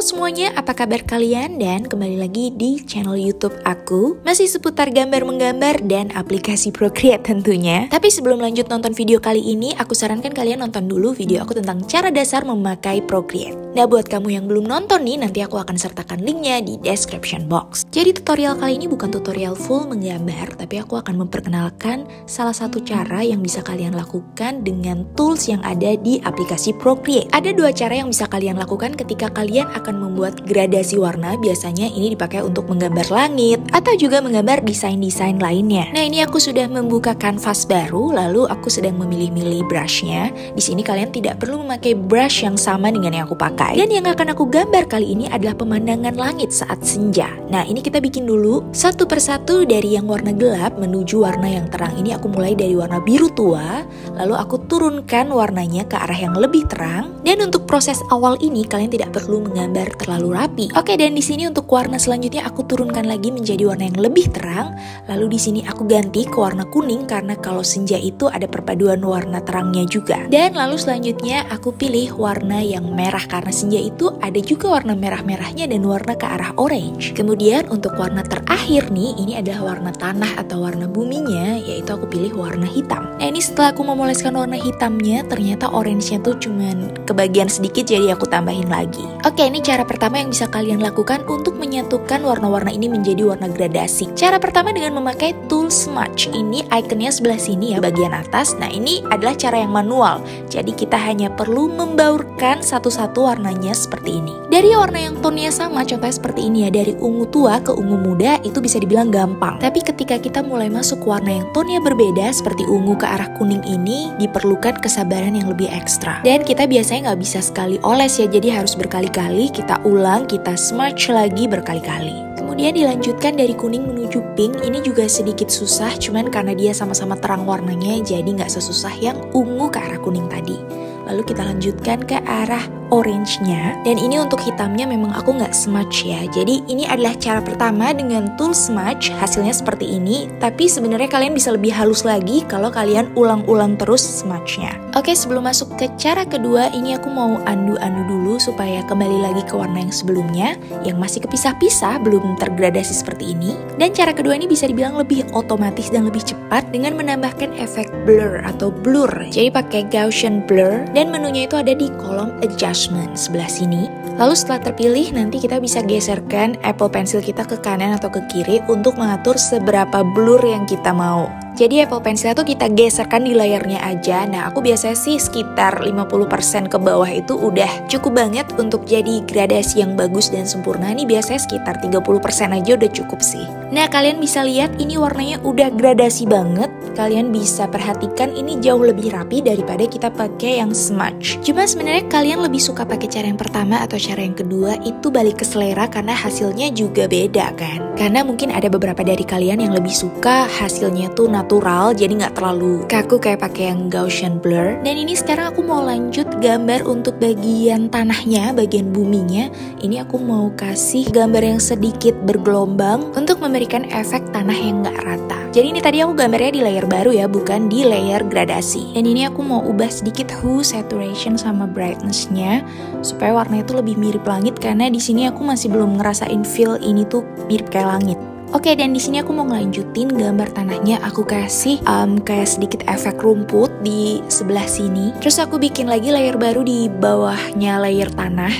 Halo semuanya, apa kabar kalian? Dan kembali lagi di channel YouTube aku. Masih seputar gambar menggambar dan aplikasi Procreate tentunya. Tapi sebelum lanjut nonton video kali ini, aku sarankan kalian nonton dulu video aku tentang cara dasar memakai Procreate. Nah, buat kamu yang belum nonton nih, nanti aku akan sertakan linknya di description box. Jadi tutorial kali ini bukan tutorial full menggambar, tapi aku akan memperkenalkan salah satu cara yang bisa kalian lakukan dengan tools yang ada di aplikasi Procreate. Ada dua cara yang bisa kalian lakukan ketika kalian akan membuat gradasi warna. Biasanya ini dipakai untuk menggambar langit atau juga menggambar desain-desain lainnya. Nah, ini aku sudah membuka kanvas baru, lalu aku sedang memilih-milih brushnya. Di sini kalian tidak perlu memakai brush yang sama dengan yang aku pakai. Dan yang akan aku gambar kali ini adalah pemandangan langit saat senja. Nah, ini kita bikin dulu satu persatu dari yang warna gelap menuju warna yang terang. Ini aku mulai dari warna biru tua, lalu aku turunkan warnanya ke arah yang lebih terang. Dan untuk proses awal ini kalian tidak perlu menggambar terlalu rapi. Oke, dan di sini untuk warna selanjutnya aku turunkan lagi menjadi warna yang lebih terang. Lalu di sini aku ganti ke warna kuning karena kalau senja itu ada perpaduan warna terangnya juga. Dan lalu selanjutnya aku pilih warna yang merah karena senja itu ada juga warna merah-merahnya dan warna ke arah orange. Kemudian untuk warna terakhir nih, ini adalah warna tanah atau warna buminya, yaitu aku pilih warna hitam. Nah, ini setelah aku memoleskan warna hitamnya, ternyata orange-nya tuh cuman kebagian sedikit, jadi aku tambahin lagi. Oke, ini cara pertama yang bisa kalian lakukan untuk menyatukan warna-warna ini menjadi warna gradasi. Cara pertama dengan memakai tool smudge. Ini ikonnya sebelah sini ya, bagian atas. Nah, ini adalah cara yang manual. Jadi kita hanya perlu membaurkan satu-satu warnanya seperti ini. Dari warna yang tone-nya sama, contohnya seperti ini ya, dari ungu tua ke ungu muda, itu bisa dibilang gampang. Tapi ketika kita mulai masuk warna yang tone-nya berbeda, seperti ungu ke arah kuning ini, diperlukan kesabaran yang lebih ekstra. Dan kita biasanya nggak bisa sekali oles ya, jadi harus berkali-kali kita ulang, kita smudge lagi berkali-kali. Kemudian dilanjutkan dari kuning menuju pink. Ini juga sedikit susah, cuman karena dia sama-sama terang warnanya, jadi nggak sesusah yang ungu ke arah kuning tadi. Lalu kita lanjutkan ke arah orange-nya. Dan ini untuk hitamnya memang aku nggak smudge ya. Jadi ini adalah cara pertama dengan tool smudge. Hasilnya seperti ini. Tapi sebenarnya kalian bisa lebih halus lagi kalau kalian ulang-ulang terus smudge-nya. Oke, sebelum masuk ke cara kedua, ini aku mau undo dulu supaya kembali lagi ke warna yang sebelumnya, yang masih kepisah-pisah, belum tergradasi seperti ini. Dan cara kedua ini bisa dibilang lebih otomatis dan lebih cepat dengan menambahkan efek blur atau blur. Jadi pakai Gaussian blur. Dan menunya itu ada di kolom adjustment sebelah sini. Lalu setelah terpilih, nanti kita bisa geserkan Apple Pencil kita ke kanan atau ke kiri untuk mengatur seberapa blur yang kita mau. Jadi Apple Pencil itu kita geserkan di layarnya aja. Nah, aku biasanya sih sekitar 50% ke bawah itu udah cukup banget untuk jadi gradasi yang bagus dan sempurna. Ini biasanya sekitar 30% aja udah cukup sih. Nah, kalian bisa lihat ini warnanya udah gradasi banget. Kalian bisa perhatikan ini jauh lebih rapi daripada kita pakai yang smudge. Cuma sebenarnya kalian lebih suka pakai cara yang pertama atau cara yang kedua, itu balik ke selera karena hasilnya juga beda kan. Karena mungkin ada beberapa dari kalian yang lebih suka hasilnya tuh natural, jadi nggak terlalu kaku kayak pakai yang Gaussian blur. Dan ini sekarang aku mau lanjut gambar untuk bagian tanahnya, bagian buminya. Ini aku mau kasih gambar yang sedikit bergelombang untuk memberikan efek tanah yang nggak rata. Jadi ini tadi aku gambarnya di layer baru ya, bukan di layer gradasi. Dan ini aku mau ubah sedikit hue, saturation, sama brightness-nya supaya warnanya itu lebih mirip langit, karena di sini aku masih belum ngerasain feel ini tuh mirip kayak langit. Oke, dan di sini aku mau ngelanjutin gambar tanahnya. Aku kasih kayak sedikit efek rumput di sebelah sini. Terus aku bikin lagi layer baru di bawahnya layer tanah.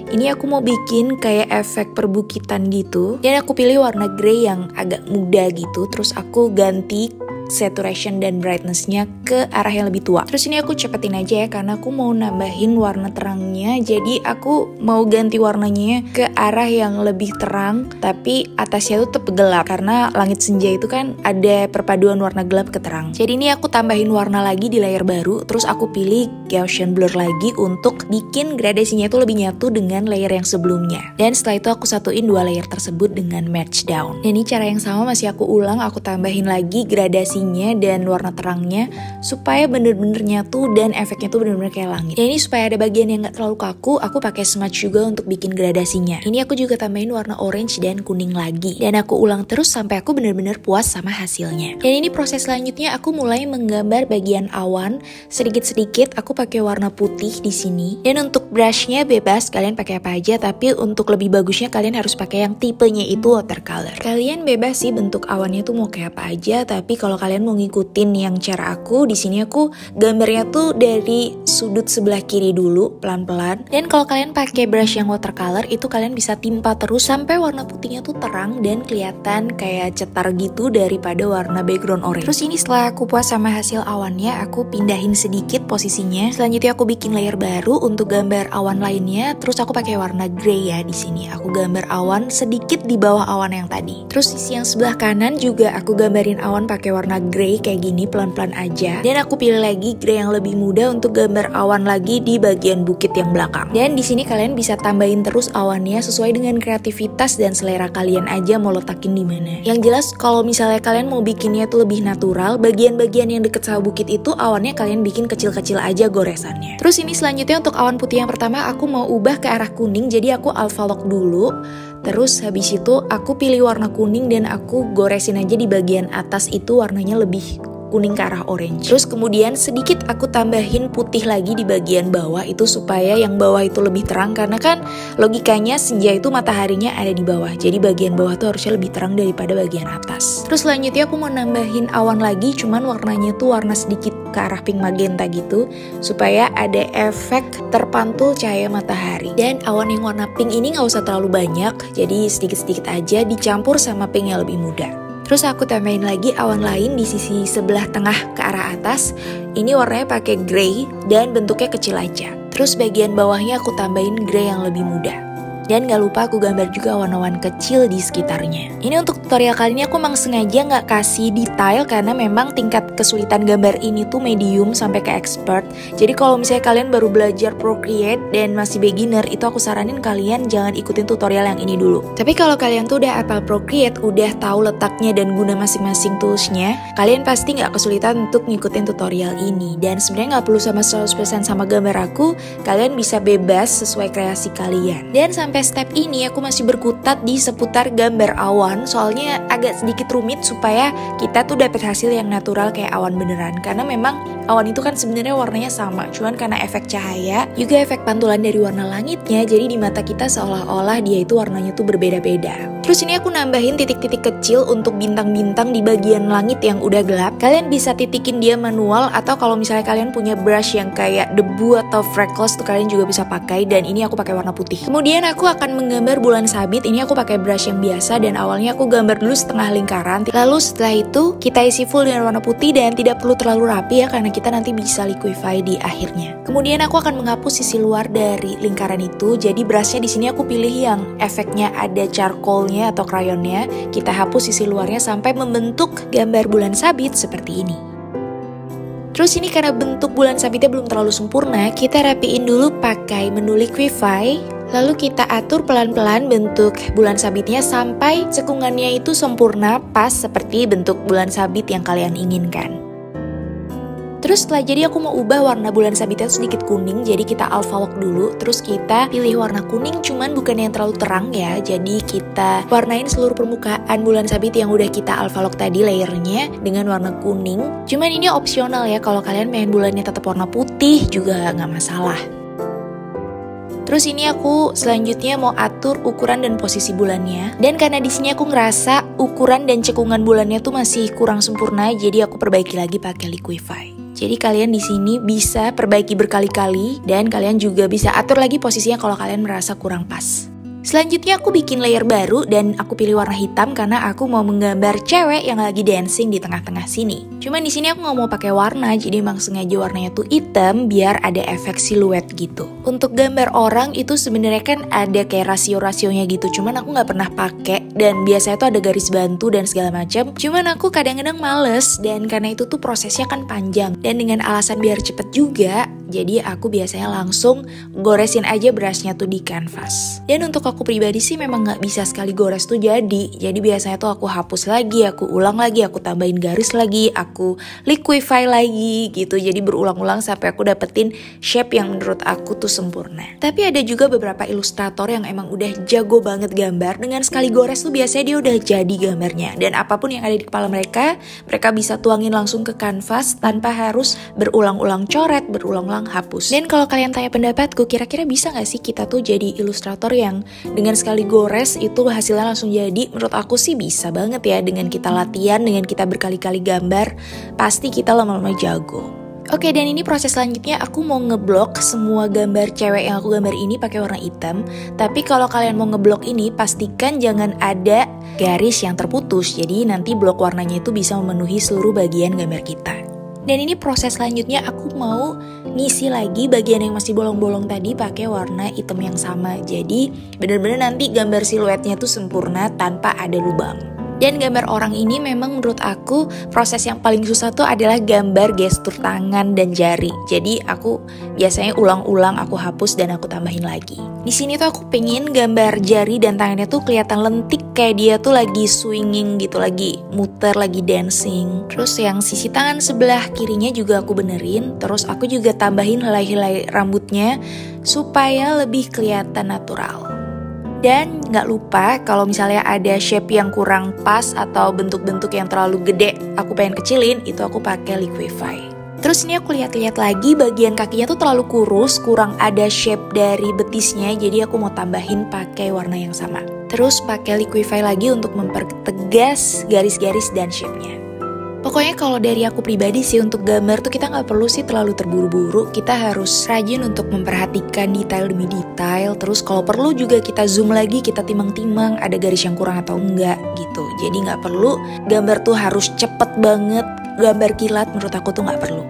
Ini aku mau bikin kayak efek perbukitan gitu. Dan aku pilih warna grey yang agak muda gitu. Terus aku ganti saturation dan brightness-nya ke arah yang lebih tua. Terus ini aku cepetin aja ya, karena aku mau nambahin warna terangnya. Jadi aku mau ganti warnanya ke arah yang lebih terang, tapi atasnya tuh tetap gelap, karena langit senja itu kan ada perpaduan warna gelap ke terang. Jadi ini aku tambahin warna lagi di layer baru. Terus aku pilih Gaussian blur lagi untuk bikin gradasinya tuh lebih nyatu dengan layer yang sebelumnya. Dan setelah itu aku satuin dua layer tersebut dengan merge down. Dan ini cara yang sama masih aku ulang, aku tambahin lagi gradasi gradasinya dan warna terangnya supaya bener-bener nyatu dan efeknya tuh bener-bener kayak langit. Dan ini supaya ada bagian yang gak terlalu kaku, aku pakai smudge juga untuk bikin gradasinya. Ini aku juga tambahin warna orange dan kuning lagi. Dan aku ulang terus sampai aku bener-bener puas sama hasilnya. Dan ini proses selanjutnya aku mulai menggambar bagian awan sedikit-sedikit. Aku pakai warna putih di sini. Dan untuk brushnya bebas, kalian pakai apa aja. Tapi untuk lebih bagusnya kalian harus pakai yang tipenya itu watercolor. Kalian bebas sih bentuk awannya tuh mau kayak apa aja. Tapi kalau kalian mau ngikutin yang cara aku, di sini aku gambarnya tuh dari sudut sebelah kiri dulu pelan-pelan. Dan kalau kalian pakai brush yang watercolor itu kalian bisa timpa terus sampai warna putihnya tuh terang dan kelihatan kayak cetar gitu daripada warna background orange. Terus ini setelah aku puas sama hasil awannya, aku pindahin sedikit posisinya. Selanjutnya aku bikin layer baru untuk gambar awan lainnya. Terus aku pakai warna grey ya di sini. Aku gambar awan sedikit di bawah awan yang tadi. Terus sisi yang sebelah kanan juga aku gambarin awan pakai warna grey kayak gini pelan-pelan aja. Dan aku pilih lagi grey yang lebih muda untuk gambar awan lagi di bagian bukit yang belakang. Dan di sini kalian bisa tambahin terus awannya sesuai dengan kreativitas dan selera kalian aja mau letakin di mana. Yang jelas kalau misalnya kalian mau bikinnya tuh lebih natural, bagian-bagian yang deket sama bukit itu awannya kalian bikin kecil-kecil aja goresannya. Terus ini selanjutnya untuk awan putih yang pertama aku mau ubah ke arah kuning, jadi aku alpha lock dulu. Terus habis itu aku pilih warna kuning dan aku goresin aja di bagian atas itu warnanya lebih kuning ke arah orange. Terus kemudian sedikit aku tambahin putih lagi di bagian bawah itu supaya yang bawah itu lebih terang, karena kan logikanya senja itu mataharinya ada di bawah. Jadi bagian bawah tuh harusnya lebih terang daripada bagian atas. Terus selanjutnya aku mau nambahin awan lagi, cuman warnanya tuh warna sedikit ke arah pink magenta gitu supaya ada efek terpantul cahaya matahari. Dan awan yang warna pink ini gak usah terlalu banyak, jadi sedikit-sedikit aja dicampur sama pink yang lebih muda. Terus aku tambahin lagi awan lain di sisi sebelah tengah ke arah atas. Ini warnanya pakai grey dan bentuknya kecil aja. Terus bagian bawahnya aku tambahin grey yang lebih muda. Dan gak lupa aku gambar juga awan-awan kecil di sekitarnya. Ini untuk tutorial kali ini aku memang sengaja gak kasih detail karena memang tingkat kesulitan gambar ini tuh medium sampai ke expert. Jadi kalau misalnya kalian baru belajar Procreate dan masih beginner, itu aku saranin kalian jangan ikutin tutorial yang ini dulu. Tapi kalau kalian tuh udah hafal Procreate, udah tahu letaknya dan guna masing-masing toolsnya, kalian pasti gak kesulitan untuk ngikutin tutorial ini. Dan sebenarnya gak perlu sama 100% sama gambar aku, kalian bisa bebas sesuai kreasi kalian. Dan sampai step ini aku masih berkutat di seputar gambar awan, soalnya agak sedikit rumit supaya kita tuh dapet hasil yang natural kayak awan beneran. Karena memang awan itu kan sebenarnya warnanya sama, cuman karena efek cahaya juga efek pantulan dari warna langitnya, jadi di mata kita seolah-olah dia itu warnanya tuh berbeda-beda. Terus ini aku nambahin titik-titik kecil untuk bintang-bintang di bagian langit yang udah gelap. Kalian bisa titikin dia manual, atau kalau misalnya kalian punya brush yang kayak debu atau freckles tuh kalian juga bisa pakai. Dan ini aku pakai warna putih. Kemudian aku akan menggambar bulan sabit. Ini aku pakai brush yang biasa dan awalnya aku gambar dulu setengah lingkaran. Lalu setelah itu kita isi full dengan warna putih dan tidak perlu terlalu rapi ya, karena kita nanti bisa liquify di akhirnya. Kemudian aku akan menghapus sisi luar dari lingkaran itu. Jadi brushnya di sini aku pilih yang efeknya ada charcoal atau crayonnya. Kita hapus sisi luarnya sampai membentuk gambar bulan sabit seperti ini. Terus ini karena bentuk bulan sabitnya belum terlalu sempurna, kita rapiin dulu pakai menu liquify. Lalu kita atur pelan-pelan bentuk bulan sabitnya sampai cekungannya itu sempurna pas seperti bentuk bulan sabit yang kalian inginkan. Terus setelah jadi aku mau ubah warna bulan sabitnya sedikit kuning, jadi kita alpha lock dulu. Terus kita pilih warna kuning, cuman bukan yang terlalu terang ya. Jadi kita warnain seluruh permukaan bulan sabit yang udah kita alpha lock tadi layernya dengan warna kuning. Cuman ini opsional ya, kalau kalian pengen bulannya tetap warna putih juga nggak masalah. Terus ini aku selanjutnya mau atur ukuran dan posisi bulannya. Dan karena di sini aku ngerasa ukuran dan cekungan bulannya tuh masih kurang sempurna, jadi aku perbaiki lagi pakai liquify. Jadi kalian di sini bisa perbaiki berkali-kali dan kalian juga bisa atur lagi posisinya kalau kalian merasa kurang pas. Selanjutnya aku bikin layer baru dan aku pilih warna hitam karena aku mau menggambar cewek yang lagi dancing di tengah-tengah sini. Cuman di sini aku nggak mau pakai warna, jadi emang sengaja warnanya tuh hitam biar ada efek siluet gitu. Untuk gambar orang itu sebenarnya kan ada kayak rasio-rasionya gitu, cuman aku nggak pernah pakai dan biasanya tuh ada garis bantu dan segala macam. Cuman aku kadang-kadang males dan karena itu tuh prosesnya kan panjang dan dengan alasan biar cepet juga. Jadi aku biasanya langsung goresin aja brushnya tuh di canvas. Dan untuk aku pribadi sih memang gak bisa sekali gores tuh jadi biasanya tuh aku hapus lagi, aku ulang lagi, aku tambahin garis lagi, aku aku liquify lagi gitu. Jadi berulang-ulang sampai aku dapetin shape yang menurut aku tuh sempurna. Tapi ada juga beberapa ilustrator yang emang udah jago banget gambar. Dengan sekali gores tuh biasanya dia udah jadi gambarnya. Dan apapun yang ada di kepala mereka bisa tuangin langsung ke kanvas tanpa harus berulang-ulang coret, berulang-ulang hapus. Dan kalau kalian tanya pendapatku, kira-kira bisa gak sih kita tuh jadi ilustrator yang dengan sekali gores itu hasilnya langsung jadi? Menurut aku sih bisa banget ya, dengan kita latihan, dengan kita berkali-kali gambar, pasti kita lama-lama jago. Oke, dan ini proses selanjutnya aku mau ngeblok semua gambar cewek yang aku gambar ini pakai warna hitam. Tapi kalau kalian mau ngeblok ini, pastikan jangan ada garis yang terputus. Jadi nanti blok warnanya itu bisa memenuhi seluruh bagian gambar kita. Dan ini proses selanjutnya aku mau ngisi lagi bagian yang masih bolong-bolong tadi pakai warna hitam yang sama. Jadi bener-bener nanti gambar siluetnya tuh sempurna tanpa ada lubang. Dan gambar orang ini memang menurut aku proses yang paling susah tuh adalah gambar gestur tangan dan jari. Jadi aku biasanya ulang-ulang aku hapus dan aku tambahin lagi. Di sini tuh aku pengen gambar jari dan tangannya tuh kelihatan lentik, kayak dia tuh lagi swinging gitu, lagi muter, lagi dancing. Terus yang sisi tangan sebelah kirinya juga aku benerin. Terus aku juga tambahin helai-helai rambutnya supaya lebih kelihatan natural. Dan gak lupa kalau misalnya ada shape yang kurang pas atau bentuk-bentuk yang terlalu gede aku pengen kecilin, itu aku pakai liquify. Terus ini aku lihat-lihat lagi bagian kakinya tuh terlalu kurus, kurang ada shape dari betisnya, jadi aku mau tambahin pakai warna yang sama. Terus pakai liquify lagi untuk mempertegas garis-garis dan shape-nya. Pokoknya kalau dari aku pribadi sih, untuk gambar tuh kita nggak perlu sih terlalu terburu-buru. Kita harus rajin untuk memperhatikan detail demi detail. Terus kalau perlu juga kita zoom lagi, kita timang-timang ada garis yang kurang atau enggak gitu. Jadi nggak perlu gambar tuh harus cepet banget, gambar kilat menurut aku tuh nggak perlu.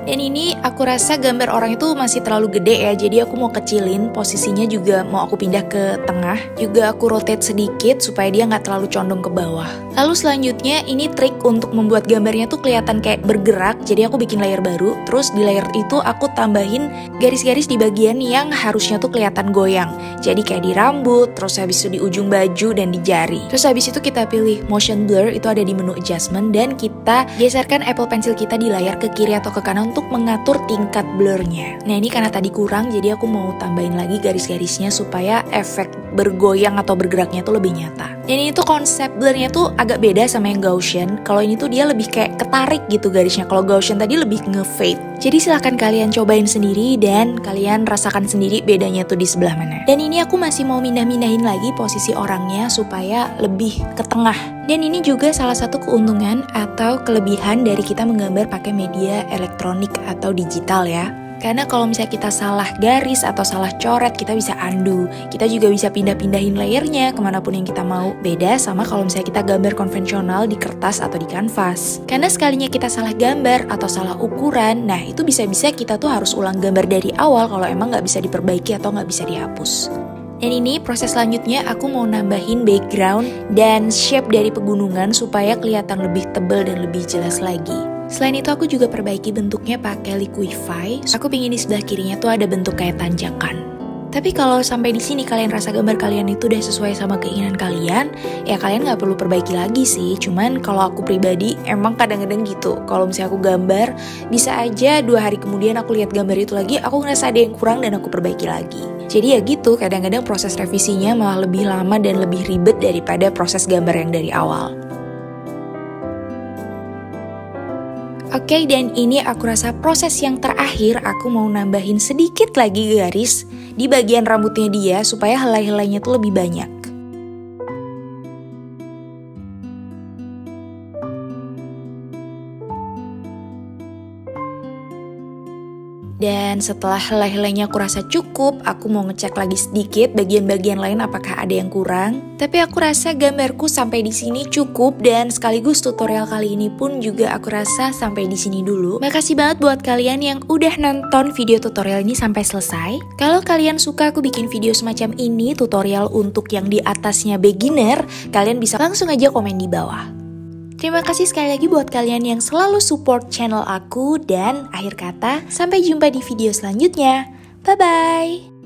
Dan ini aku rasa gambar orang itu masih terlalu gede ya, jadi aku mau kecilin, posisinya juga mau aku pindah ke tengah. Juga aku rotate sedikit supaya dia nggak terlalu condong ke bawah. Lalu selanjutnya ini trik untuk membuat gambarnya tuh kelihatan kayak bergerak, jadi aku bikin layer baru. Terus di layer itu aku tambahin garis-garis di bagian yang harusnya tuh kelihatan goyang. Jadi kayak di rambut, terus habis itu di ujung baju dan di jari. Terus habis itu kita pilih motion blur, itu ada di menu adjustment, dan kita geserkan Apple Pencil kita di layar ke kiri atau ke kanan untuk mengatur tingkat blurnya. Nah ini karena tadi kurang, jadi aku mau tambahin lagi garis-garisnya supaya efek bergoyang atau bergeraknya tuh lebih nyata. Dan ini tuh konsep blurnya tuh agak beda sama yang Gaussian. Kalau ini tuh dia lebih kayak ketarik gitu garisnya. Kalau Gaussian tadi lebih nge-fade. Jadi silahkan kalian cobain sendiri dan kalian rasakan sendiri bedanya tuh di sebelah mana. Dan ini aku masih mau mindah-mindahin lagi posisi orangnya supaya lebih ke tengah. Dan ini juga salah satu keuntungan atau kelebihan dari kita menggambar pakai media elektronik atau digital ya. Karena kalau misalnya kita salah garis atau salah coret, kita bisa undo. Kita juga bisa pindah-pindahin layernya kemanapun yang kita mau. Beda sama kalau misalnya kita gambar konvensional di kertas atau di kanvas. Karena sekalinya kita salah gambar atau salah ukuran, nah itu bisa-bisa kita tuh harus ulang gambar dari awal kalau emang nggak bisa diperbaiki atau nggak bisa dihapus. Dan ini proses selanjutnya aku mau nambahin background dan shape dari pegunungan supaya kelihatan lebih tebal dan lebih jelas lagi. Selain itu aku juga perbaiki bentuknya pakai liquify. Aku pingin di sebelah kirinya tuh ada bentuk kayak tanjakan. Tapi kalau sampai di sini kalian rasa gambar kalian itu udah sesuai sama keinginan kalian, ya kalian nggak perlu perbaiki lagi sih. Cuman kalau aku pribadi emang kadang-kadang gitu. Kalau misalnya aku gambar, bisa aja 2 hari kemudian aku lihat gambar itu lagi, aku ngerasa ada yang kurang dan aku perbaiki lagi. Jadi ya gitu, kadang-kadang proses revisinya malah lebih lama dan lebih ribet daripada proses gambar yang dari awal. Oke, dan ini aku rasa proses yang terakhir, aku mau nambahin sedikit lagi garis di bagian rambutnya dia supaya helai-helainya tuh lebih banyak. Dan setelah helai-helainya aku rasa cukup, aku mau ngecek lagi sedikit bagian-bagian lain apakah ada yang kurang. Tapi aku rasa gambarku sampai di sini cukup, dan sekaligus tutorial kali ini pun juga aku rasa sampai di sini dulu. Makasih banget buat kalian yang udah nonton video tutorial ini sampai selesai. Kalau kalian suka aku bikin video semacam ini, tutorial untuk yang di atasnya beginner, kalian bisa langsung aja komen di bawah. Terima kasih sekali lagi buat kalian yang selalu support channel aku, dan akhir kata, sampai jumpa di video selanjutnya. Bye-bye!